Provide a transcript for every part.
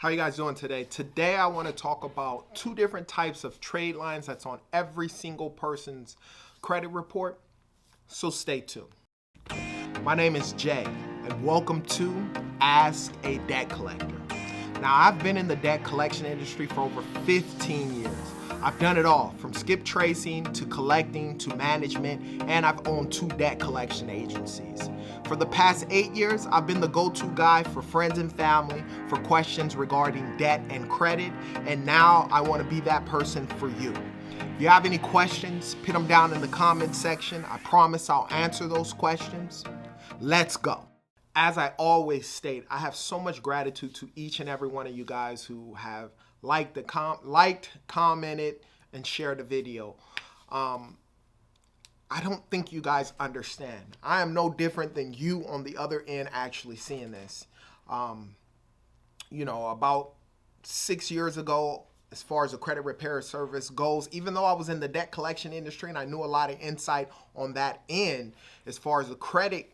How you guys doing today? Today I want to talk about two different types of trade lines that's on every single person's credit report. So stay tuned. My name is Jay and welcome to Ask a Debt Collector. Now I've been in the debt collection industry for over 15 years. I've done it all from skip tracing to collecting to management, and I've owned 2 debt collection agencies. For the past 8 years, I've been the go-to guy for friends and family for questions regarding debt and credit, and now I want to be that person for you. If you have any questions, put them down in the comments section. I promise I'll answer those questions. Let's go. As I always state, I have so much gratitude to each and every one of you guys who have liked, commented, and shared the video. I don't think you guys understand. I am no different than you on the other end actually seeing this. About 6 years ago, as far as the credit repair service goes, even though I was in the debt collection industry and I knew a lot of insight on that end, as far as the credit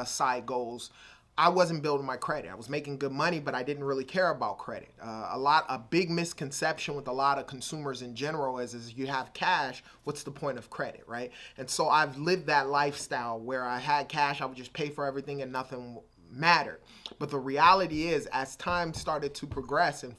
side goes, I wasn't building my credit. I was making good money, but I didn't really care about credit. A big misconception with a lot of consumers in general is you have cash, what's the point of credit, right? And so I've lived that lifestyle where I had cash, I would just pay for everything and nothing mattered. But the reality is, as time started to progress and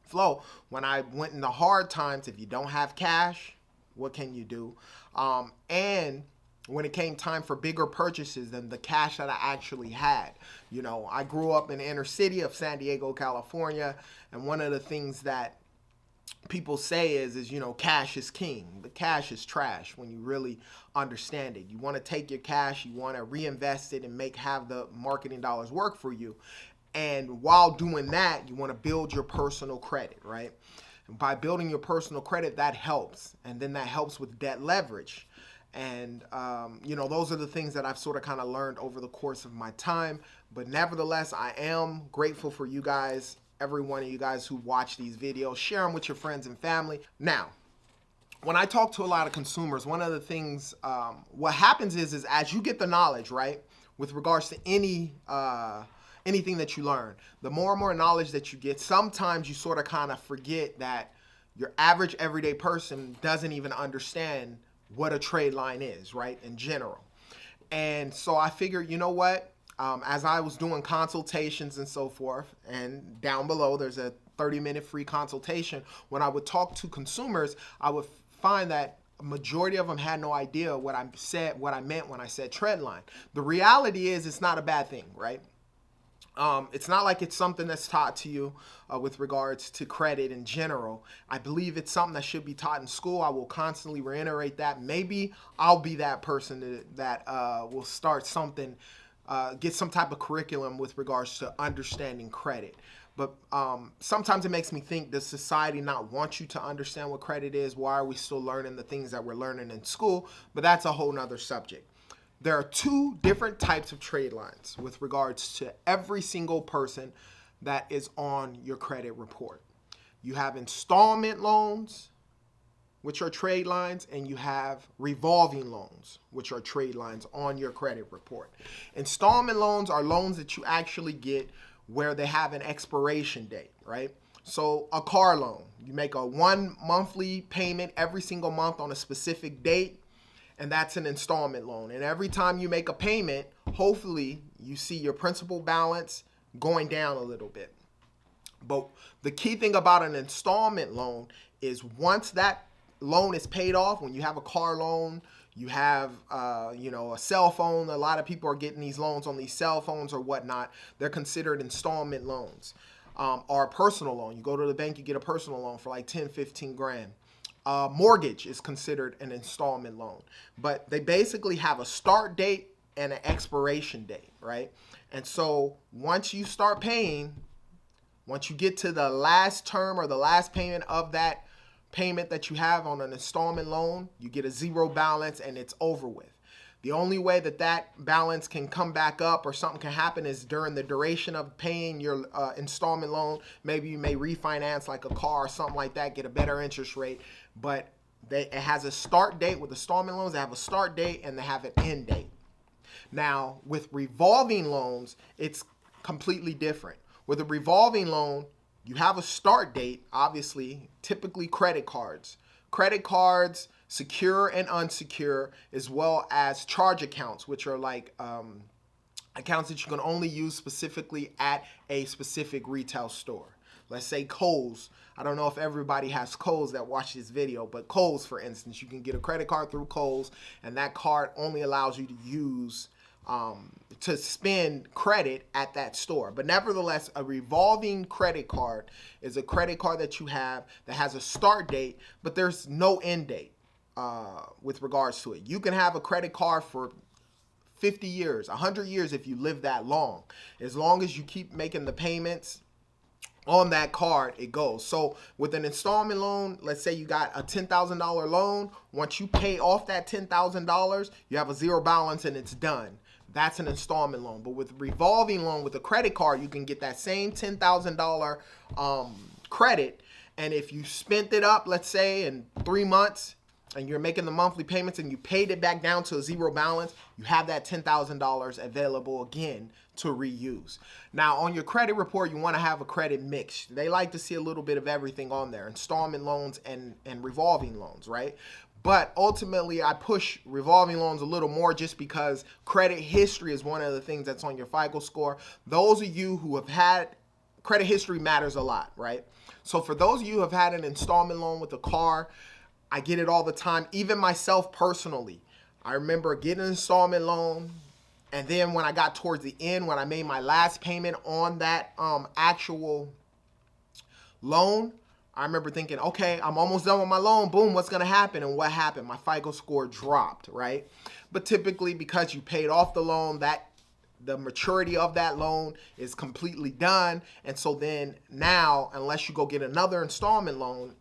flow, when I went into hard times, if you don't have cash, what can you do? And when it came time for bigger purchases than the cash that I actually had. I grew up in the inner city of San Diego, California, and one of the things that people say is cash is king, but cash is trash when you really understand it. You want to take your cash, you want to reinvest it and have the marketing dollars work for you. And while doing that, you want to build your personal credit, right? And by building your personal credit, that helps. And then that helps with debt leverage. And, those are the things that I've sort of kind of learned over the course of my time. But nevertheless, I am grateful for you guys, every one of you guys who watch these videos. Share them with your friends and family. Now, when I talk to a lot of consumers, one of the things, what happens is as you get the knowledge, right, with regards to anything that you learn, the more and more knowledge that you get, sometimes you sort of kind of forget that your average everyday person doesn't even understand what a trade line is, right, in general. And so I figured, you know what, as I was doing consultations and so forth, and down below there's a 30-minute free consultation, when I would talk to consumers, I would find that a majority of them had no idea what I meant when I said trend line. The reality is it's not a bad thing, right? It's not like it's something that's taught to you with regards to credit in general. I believe it's something that should be taught in school. I will constantly reiterate that. Maybe I'll be that person that will start something, get some type of curriculum with regards to understanding credit. But sometimes it makes me think, does society not want you to understand what credit is? Why are we still learning the things that we're learning in school? But that's a whole nother subject. There are 2 different types of trade lines with regards to every single person that is on your credit report. You have installment loans, which are trade lines, and you have revolving loans, which are trade lines on your credit report. Installment loans are loans that you actually get where they have an expiration date, right? So a car loan, you make a 1 monthly payment every single month on a specific date, and that's an installment loan. And every time you make a payment, hopefully you see your principal balance going down a little bit. But the key thing about an installment loan is once that loan is paid off, when you have a car loan, you have a cell phone, a lot of people are getting these loans on these cell phones or whatnot, they're considered installment loans. Or a personal loan. You go to the bank, you get a personal loan for like 10, 15 grand. Mortgage is considered an installment loan, but they basically have a start date and an expiration date, right? And so once you start paying, once you get to the last term or the last payment of that payment that you have on an installment loan, you get a 0 balance and it's over with. The only way that balance can come back up or something can happen is during the duration of paying your installment loan. Maybe you may refinance like a car or something like that, get a better interest rate. But it has a start date. With installment loans, they have a start date and they have an end date. Now, with revolving loans, it's completely different. With a revolving loan, you have a start date, obviously, typically credit cards. Credit cards, secure and unsecure, as well as charge accounts, which are like accounts that you can only use specifically at a specific retail store. Let's say Kohl's. I don't know if everybody has Kohl's that watch this video, but Kohl's, for instance, you can get a credit card through Kohl's, and that card only allows you to use to spend credit at that store. But nevertheless, a revolving credit card is a credit card that you have that has a start date, but there's no end date with regards to it. You can have a credit card for 50 years, 100 years if you live that long. As long as you keep making the payments on that card, it goes. So with an installment loan, let's say you got a $10,000 loan. Once you pay off that $10,000, you have a zero balance and it's done. That's an installment loan. But with revolving loan, with a credit card, you can get that same $10,000 credit. And if you spent it up, let's say in 3 months, and you're making the monthly payments and you paid it back down to a zero balance, you have that $10,000 available again to reuse. Now, on your credit report, you want to have a credit mix. They like to see a little bit of everything on there, installment loans and revolving loans, right? But ultimately, I push revolving loans a little more just because credit history is one of the things that's on your FICO score. Those of you who have had credit history matters a lot, right? So for those of you who have had an installment loan with a car, I get it all the time. Even myself personally, I remember getting an installment loan, and then when I got towards the end, when I made my last payment on that actual loan, I remember thinking, okay, I'm almost done with my loan. Boom, what's going to happen? And what happened? My FICO score dropped, right? But typically, because you paid off the loan, the maturity of that loan is completely done. And so then now, unless you go get another installment loan,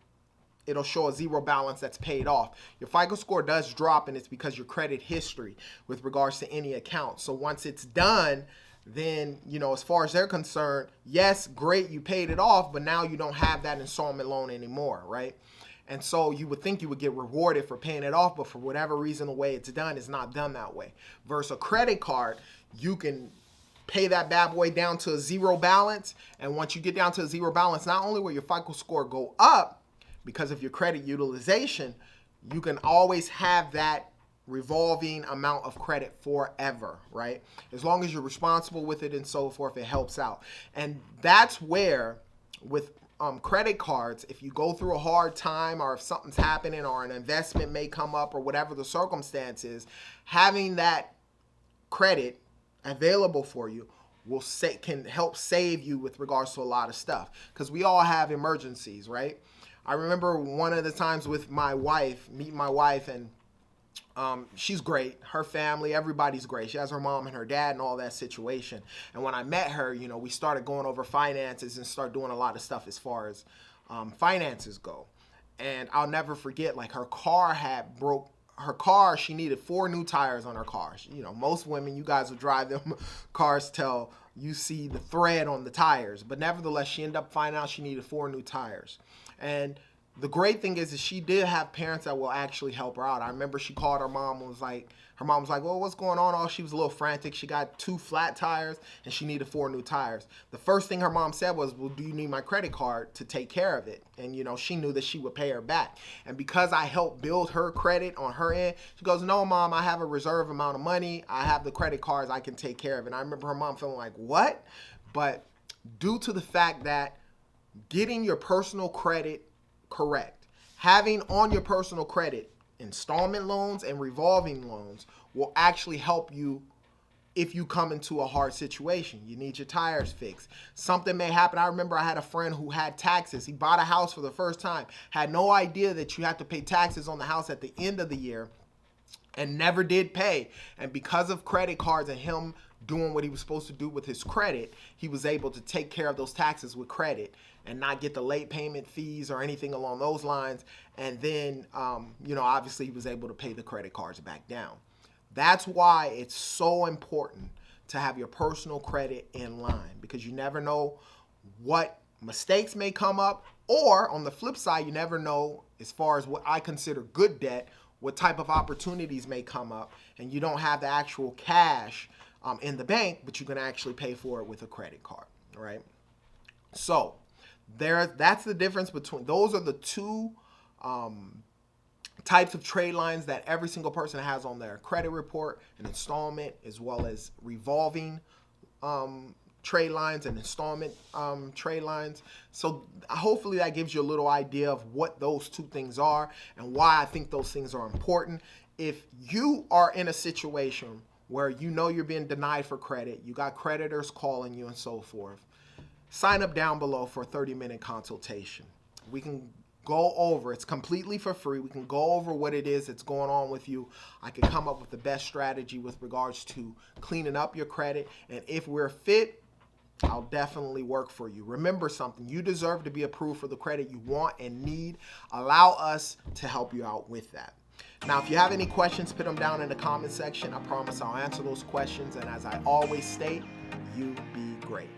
it'll show a zero balance that's paid off. Your FICO score does drop, and it's because your credit history with regards to any account. So once it's done, then, you know, as far as they're concerned, yes, great, you paid it off, but now you don't have that installment loan anymore, right? And so you would think you would get rewarded for paying it off, but for whatever reason, the way it's done is not done that way. Versus a credit card, you can pay that bad boy down to a zero balance, and once you get down to a zero balance, not only will your FICO score go up because of your credit utilization, you can always have that revolving amount of credit forever, right? As long as you're responsible with it and so forth, it helps out. And that's where with credit cards, if you go through a hard time or if something's happening or an investment may come up or whatever the circumstances, having that credit available for you can help save you with regards to a lot of stuff, because we all have emergencies, right? I remember one of the times with my wife, meeting my wife, and she's great. Her family, everybody's great. She has her mom and her dad and all that situation. And when I met her, you know, we started going over finances and start doing a lot of stuff as far as finances go. And I'll never forget, like, her car she needed 4 new tires on her car. You know, most women, you guys will drive them cars till you see the thread on the tires. But nevertheless, she ended up finding out she needed 4 new tires. And the great thing is that she did have parents that will actually help her out. I remember she called her mom and her mom was like, well, what's going on? Oh, she was a little frantic. She got 2 flat tires and she needed 4 new tires. The first thing her mom said was, well, do you need my credit card to take care of it? And, you know, she knew that she would pay her back. And because I helped build her credit on her end, she goes, no, Mom, I have a reserve amount of money. I have the credit cards. I can take care of it. And I remember her mom feeling like, what? But due to the fact that getting your personal credit correct, having on your personal credit installment loans and revolving loans will actually help you if you come into a hard situation. You need your tires fixed. Something may happen. I remember I had a friend who had taxes. He bought a house for the first time, had no idea that you have to pay taxes on the house at the end of the year, and never did pay. And because of credit cards and him doing what he was supposed to do with his credit, he was able to take care of those taxes with credit and not get the late payment fees or anything along those lines. And then, you know, obviously he was able to pay the credit cards back down. That's why it's so important to have your personal credit in line, because you never know what mistakes may come up, or on the flip side, you never know, as far as what I consider good debt, what type of opportunities may come up, and you don't have the actual cash in the bank, but you can actually pay for it with a credit card, all right? So That's the difference between, those are the two types of trade lines that every single person has on their credit report: an installment as well as revolving trade lines and installment trade lines. So hopefully that gives you a little idea of what those two things are and why I think those things are important. If you are in a situation where you know you're being denied for credit, you got creditors calling you and so forth, sign up down below for a 30-minute consultation. We can go over, it's completely for free. We can go over what it is that's going on with you. I can come up with the best strategy with regards to cleaning up your credit. And if we're fit, I'll definitely work for you. Remember something, you deserve to be approved for the credit you want and need. Allow us to help you out with that. Now, if you have any questions, put them down in the comment section. I promise I'll answer those questions. And as I always state, you be great.